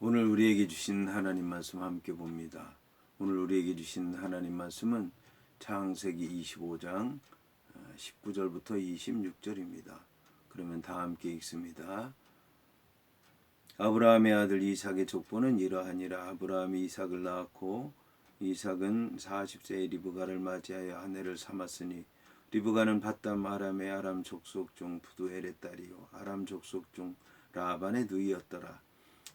오늘 우리에게 주신 하나님 말씀 함께 봅니다. 오늘 우리에게 주신 하나님 말씀은 창세기 25장 19절부터 26절입니다. 그러면 다 함께 읽습니다. 아브라함의 아들 이삭의 족보는 이러하니라. 아브라함이 이삭을 낳았고 이삭은 40세의 리브가를 맞이하여 아내를 삼았으니 리브가는 밧담 아람의 아람 족속 중 부두엘의 딸이요 아람 족속 중 라반의 누이였더라.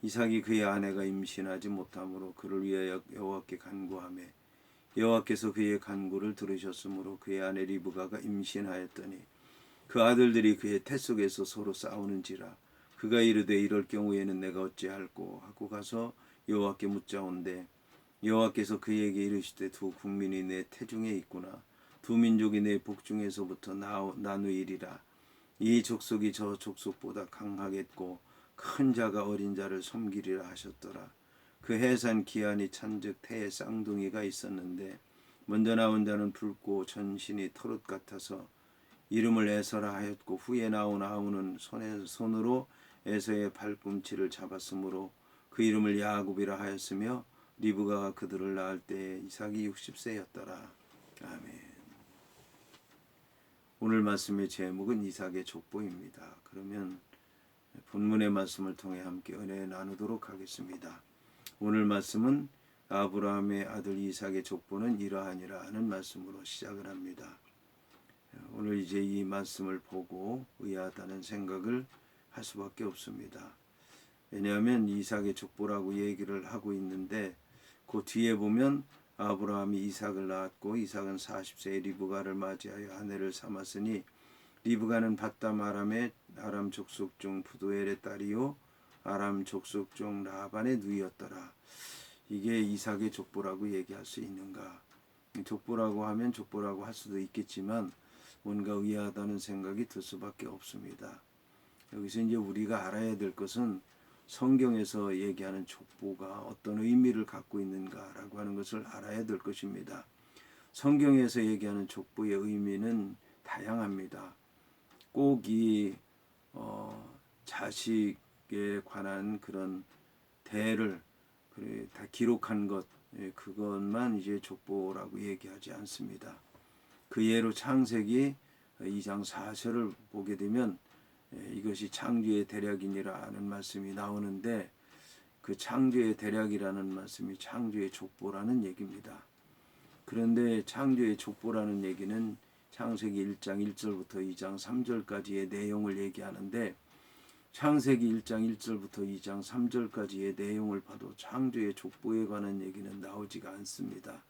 이삭이 그의 아내가 임신하지 못하므로 그를 위하여 여호와께 간구하며 여호와께서 그의 간구를 들으셨으므로 그의 아내 리브가가 임신하였더니 그 아들들이 그의 태 속에서 서로 싸우는지라. 그가 이르되 이럴 경우에는 내가 어찌할꼬 하고 가서 여호와께 묻자온대 여호와께서 그에게 이르시되 두 국민이 내 태중에 있구나. 두 민족이 내 복중에서부터 나누이리라. 이 족속이 저 족속보다 강하겠고 큰 자가 어린 자를 섬기리라 하셨더라. 그 해산 기한이 찬즉 태에 쌍둥이가 있었는데 먼저 나온 자는 붉고 전신이 털옷 같아서 이름을 에서라 하였고 후에 나온 아우는 손으로 에서의 발꿈치를 잡았으므로 그 이름을 야곱이라 하였으며 리브가가 그들을 낳을 때에 이삭이 60세였더라. 아멘. 오늘 말씀의 제목은 이삭의 족보입니다. 그러면 본문의 말씀을 통해 함께 은혜 나누도록 하겠습니다. 오늘 말씀은 아브라함의 아들 이삭의 족보는 이러하니라 하는 말씀으로 시작을 합니다. 오늘 이제 이 말씀을 보고 의아하다는 생각을 할 수밖에 없습니다. 왜냐하면 이삭의 족보라고 얘기를 하고 있는데 그 뒤에 보면 아브라함이 이삭을 낳았고 이삭은 40세의 리브가를 맞이하여 아내를 삼았으니 리브가는 밧담 아람의 아람 족속 중 부두엘의 딸이요 아람 족속 중 라반의 누이였더라. 이게 이삭의 족보라고 얘기할 수 있는가? 족보라고 하면 족보라고 할 수도 있겠지만 뭔가 의아하다는 생각이 들 수밖에 없습니다. 여기서 이제 우리가 알아야 될 것은 성경에서 얘기하는 족보가 어떤 의미를 갖고 있는가라고 하는 것을 알아야 될 것입니다. 성경에서 얘기하는 족보의 의미는 다양합니다. 꼭 이 자식에 관한 그런 대를 다 기록한 것 그것만 이제 족보라고 얘기하지 않습니다. 그 예로 창세기 2장 4절을 보게 되면 이것이 창조의 대략이니라 하는 말씀이 나오는데 그 창조의 대략이라는 말씀이 창조의 족보라는 얘기입니다. 그런데 창조의 족보라는 얘기는 창세기 1장 1절부터 2장 3절까지의 내용을 얘기하는데 창세기 1장 1절부터 2장 3절까지의 내용을 봐도 창조의 족보에 관한 얘기는 나오지가 않습니다.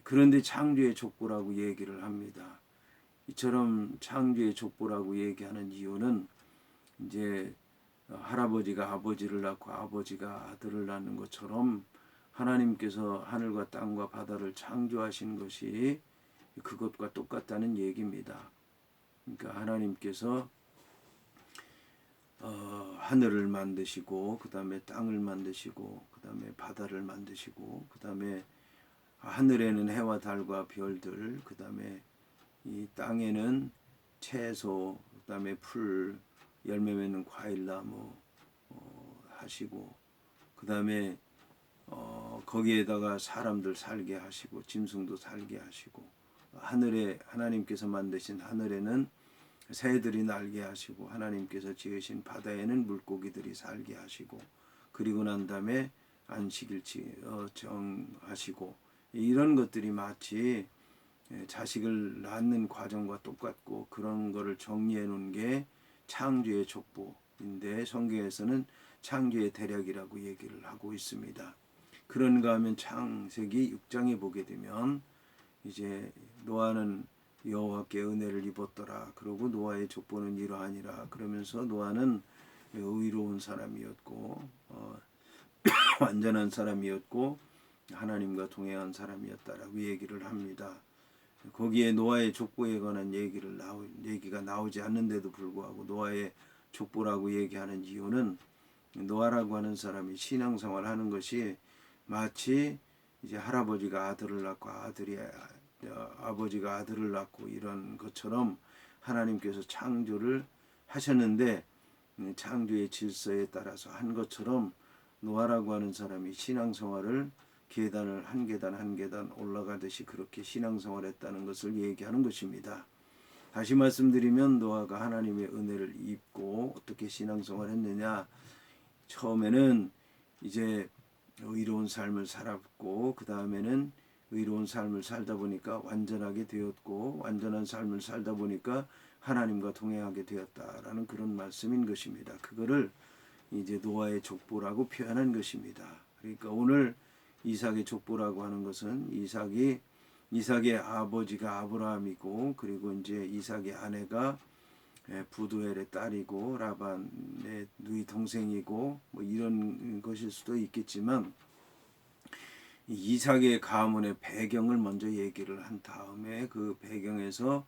그런데 창조의 족보라고 얘기를 합니다. 이처럼 창조의 족보라고 얘기하는 이유는 이제 할아버지가 아버지를 낳고 아버지가 아들을 낳는 것처럼 하나님께서 하늘과 땅과 바다를 창조하신 것이 그것과 똑같다는 얘기입니다. 그러니까 하나님께서 하늘을 만드시고 그 다음에 땅을 만드시고 그 다음에 바다를 만드시고 그 다음에 하늘에는 해와 달과 별들 그 다음에 이 땅에는 채소 그 다음에 풀 열매 맺는 과일나무 하시고 그 다음에 거기에다가 사람들 살게 하시고 짐승도 살게 하시고 하늘에 하나님께서 만드신 하늘에는 새들이 날게 하시고 하나님께서 지으신 바다에는 물고기들이 살게 하시고 그리고 난 다음에 안식일 정하시고 이런 것들이 마치 자식을 낳는 과정과 똑같고 그런 거를 정리해 놓은 게 창조의 족보인데 성경에서는 창조의 대략이라고 얘기를 하고 있습니다. 그런가 하면 창세기 6장에 보게 되면 이제 노아는 여호와께 은혜를 입었더라. 그러고 노아의 족보는 이러하니라. 그러면서 노아는 의로운 사람이었고 완전한 사람이었고 하나님과 동행한 사람이었다라고 얘기를 합니다. 거기에 노아의 족보에 관한 얘기가 나오지 않는데도 불구하고 노아의 족보라고 얘기하는 이유는 노아라고 하는 사람이 신앙생활 하는 것이 마치 이제 할아버지가 아들을 낳고 아버지가 아들을 낳고 이런 것처럼 하나님께서 창조를 하셨는데 창조의 질서에 따라서 한 것처럼 노아라고 하는 사람이 신앙생활을 계단을 한 계단 한 계단 올라가듯이 그렇게 신앙생활했다는 것을 얘기하는 것입니다. 다시 말씀드리면 노아가 하나님의 은혜를 입고 어떻게 신앙생활했느냐, 처음에는 이제 의로운 삶을 살았고 그 다음에는 의로운 삶을 살다 보니까 완전하게 되었고 완전한 삶을 살다 보니까 하나님과 동행하게 되었다라는 그런 말씀인 것입니다. 그거를 이제 노아의 족보라고 표현한 것입니다. 그러니까 오늘 이삭의 족보라고 하는 것은 이삭의 아버지가 아브라함이고 그리고 이제 이삭의 아내가 부두엘의 딸이고 라반의 누이 동생이고 뭐 이런 것일 수도 있겠지만 이삭의 가문의 배경을 먼저 얘기를 한 다음에 그 배경에서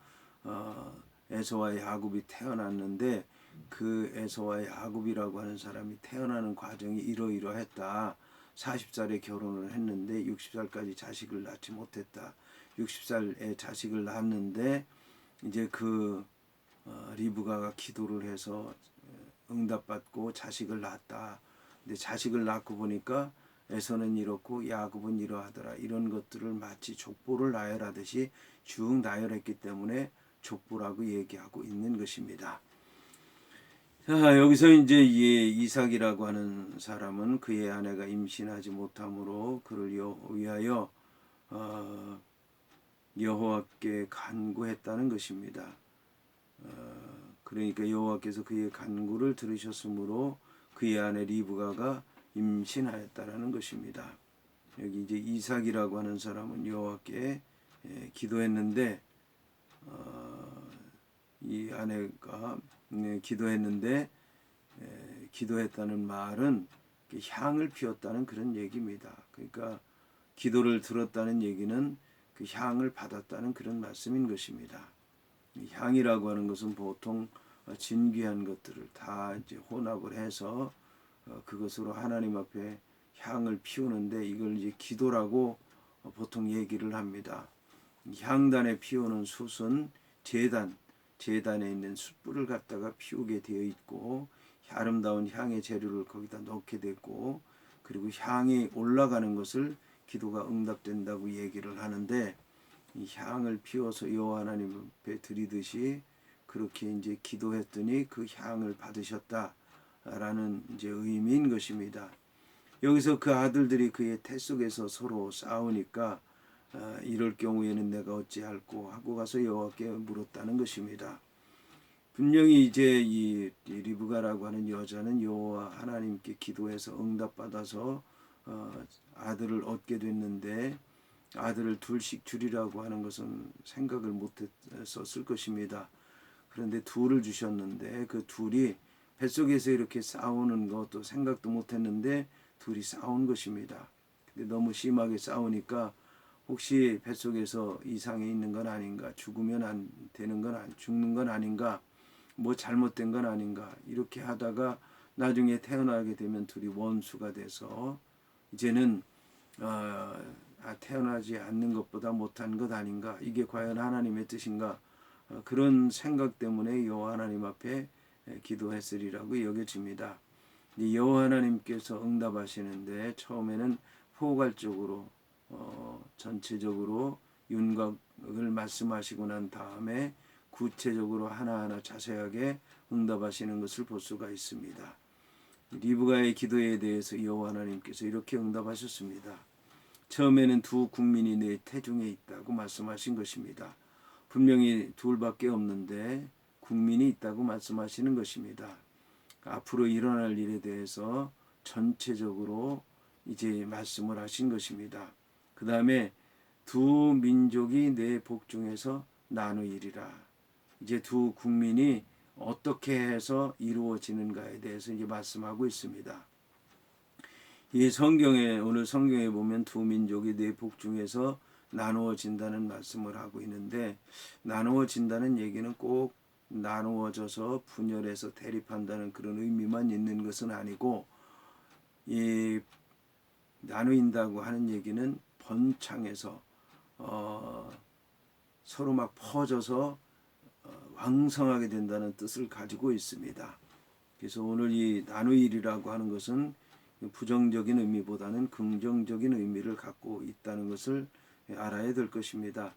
에서와 야곱이 태어났는데 그 에서와 야곱이라고 하는 사람이 태어나는 과정이 이러이러했다. 40살에 결혼을 했는데 60살까지 자식을 낳지 못했다. 60살에 자식을 낳았는데 이제 그 리브가가 기도를 해서 응답받고 자식을 낳았다. 근데 자식을 낳고 보니까 에서는 이렇고 야곱은 이러하더라. 이런 것들을 마치 족보를 나열하듯이 쭉 나열했기 때문에 족보라고 얘기하고 있는 것입니다. 자, 여기서 이제 이삭이라고 하는 사람은 그의 아내가 임신하지 못함으로 그를 위하여 여호와께 간구했다는 것입니다. 그러니까 여호와께서 그의 간구를 들으셨으므로 그의 아내 리브가가 임신하였다라는 것입니다. 여기 이제 이삭이라고 하는 사람은 여호와께 기도했는데 이 아내가 기도했는데 기도했다는 말은 향을 피웠다는 그런 얘기입니다. 그러니까 기도를 들었다는 얘기는 그 향을 받았다는 그런 말씀인 것입니다. 향이라고 하는 것은 보통 진귀한 것들을 다 이제 혼합을 해서 그것으로 하나님 앞에 향을 피우는데 이걸 이제 기도라고 보통 얘기를 합니다. 향단에 피우는 숯은 제단에 있는 숯불을 갖다가 피우게 되어 있고 아름다운 향의 재료를 거기다 넣게 되고 그리고 향이 올라가는 것을 기도가 응답된다고 얘기를 하는데 이 향을 피워서 여호와 하나님 앞에 드리듯이 그렇게 이제 기도했더니 그 향을 받으셨다라는 이제 의미인 것입니다. 여기서 그 아들들이 그의 태 속에서 서로 싸우니까 이럴 경우에는 내가 어찌할꼬 하고 가서 여호와께 물었다는 것입니다. 분명히 이제 이 리브가라고 하는 여자는 여호와 하나님께 기도해서 응답받아서 아들을 얻게 됐는데 아들을 둘씩 주리라고 하는 것은 생각을 못했었을 것입니다. 그런데 둘을 주셨는데 그 둘이 뱃속에서 이렇게 싸우는 것도 생각도 못했는데 둘이 싸운 것입니다. 근데 너무 심하게 싸우니까 혹시 뱃속에서 이상이 있는 건 아닌가, 죽으면 안 되는 건 죽는 건 아닌가, 뭐 잘못된 건 아닌가 이렇게 하다가 나중에 태어나게 되면 둘이 원수가 돼서 이제는 태어나지 않는 것보다 못한 것 아닌가, 이게 과연 하나님의 뜻인가, 그런 생각 때문에 여호와 하나님 앞에 기도했으리라고 여겨집니다. 여호와 하나님께서 응답하시는데 처음에는 포괄적으로 전체적으로 윤곽을 말씀하시고 난 다음에 구체적으로 하나하나 자세하게 응답하시는 것을 볼 수가 있습니다. 리브가의 기도에 대해서 여호와 하나님께서 이렇게 응답하셨습니다. 처음에는 두 국민이 내 태중에 있다고 말씀하신 것입니다. 분명히 둘밖에 없는데 국민이 있다고 말씀하시는 것입니다. 앞으로 일어날 일에 대해서 전체적으로 이제 말씀을 하신 것입니다. 그 다음에 두 민족이 내 복중에서 나누이리라. 이제 두 국민이 어떻게 해서 이루어지는가에 대해서 이제 말씀하고 있습니다. 이 성경에 오늘 성경에 보면 두 민족이 내 복중에서 나누어진다는 말씀을 하고 있는데 나누어진다는 얘기는 꼭 나누어져서 분열해서 대립한다는 그런 의미만 있는 것은 아니고 이 나누인다고 하는 얘기는 번창해서 서로 막 퍼져서 왕성하게 된다는 뜻을 가지고 있습니다. 그래서 오늘 이 나누일이라고 하는 것은 부정적인 의미보다는 긍정적인 의미를 갖고 있다는 것을 알아야 될 것입니다.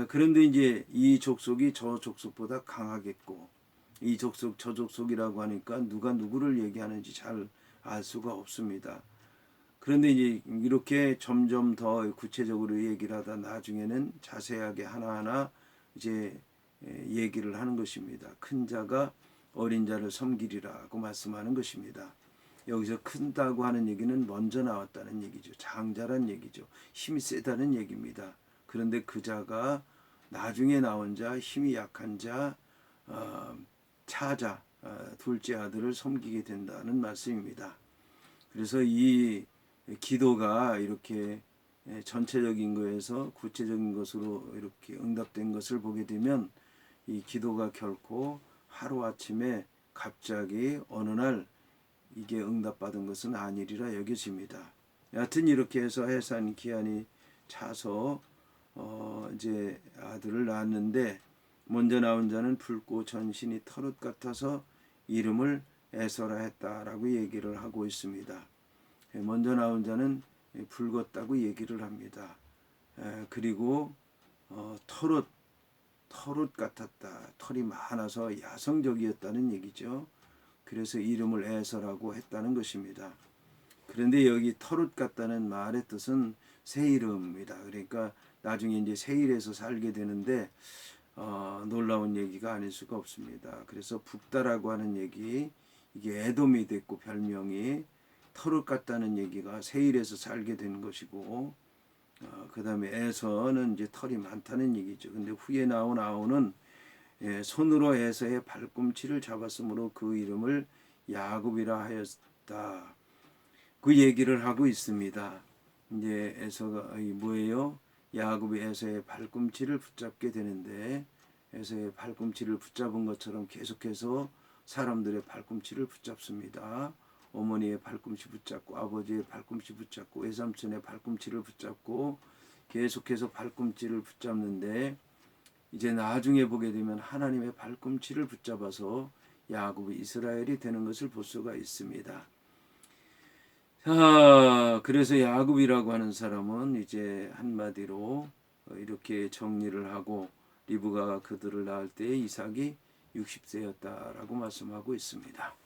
그런데 이제 이 족속이 저 족속보다 강하겠고, 이 족속 저 족속이라고 하니까 누가 누구를 얘기하는지 잘 알 수가 없습니다. 그런데 이제 이렇게 점점 더 구체적으로 얘기를 하다 나중에는 자세하게 하나하나 이제 얘기를 하는 것입니다. 큰 자가 어린 자를 섬기리라고 말씀하는 것입니다. 여기서 큰다고 하는 얘기는 먼저 나왔다는 얘기죠. 장자란 얘기죠. 힘이 세다는 얘기입니다. 그런데 그 자가 나중에 나온 자, 힘이 약한 자, 차자, 둘째 아들을 섬기게 된다는 말씀입니다. 그래서 이 기도가 이렇게 전체적인 거에서 구체적인 것으로 이렇게 응답된 것을 보게 되면 이 기도가 결코 하루아침에 갑자기 어느 날 이게 응답받은 것은 아니리라 여겨집니다. 여하튼 이렇게 해서 해산 기한이 차서 이제 아들을 낳았는데 먼저 나온 자는 붉고 전신이 털옷 같아서 이름을 에서라 했다라고 얘기를 하고 있습니다. 먼저 나온 자는 붉었다고 얘기를 합니다. 그리고 털옷 같았다. 털이 많아서 야성적이었다는 얘기죠. 그래서 이름을 에서라고 했다는 것입니다. 그런데 여기 털옷 같다는 말의 뜻은 새 이름입니다. 그러니까 나중에 이제 세일에서 살게 되는데 놀라운 얘기가 아닐 수가 없습니다. 그래서 북다라고 하는 얘기, 이게 에돔이 됐고 별명이 털옷 같다는 얘기가 세일에서 살게 된 것이고, 그 다음에 에서는 이제 털이 많다는 얘기죠. 근데 후에 나온 아우는 손으로 에서의 발꿈치를 잡았으므로 그 이름을 야곱이라 하였다. 그 얘기를 하고 있습니다. 이제 에서가 뭐예요? 야곱이 에서의 발꿈치를 붙잡게 되는데 에서의 발꿈치를 붙잡은 것처럼 계속해서 사람들의 발꿈치를 붙잡습니다. 어머니의 발꿈치 붙잡고 아버지의 발꿈치 붙잡고 외삼촌의 발꿈치를 붙잡고 계속해서 발꿈치를 붙잡는데 이제 나중에 보게 되면 하나님의 발꿈치를 붙잡아서 야곱이 이스라엘이 되는 것을 볼 수가 있습니다. 자, 그래서 야곱이라고 하는 사람은 이제 한마디로 이렇게 정리를 하고 리브가가 그들을 낳을 때 이삭이 60세였다라고 말씀하고 있습니다.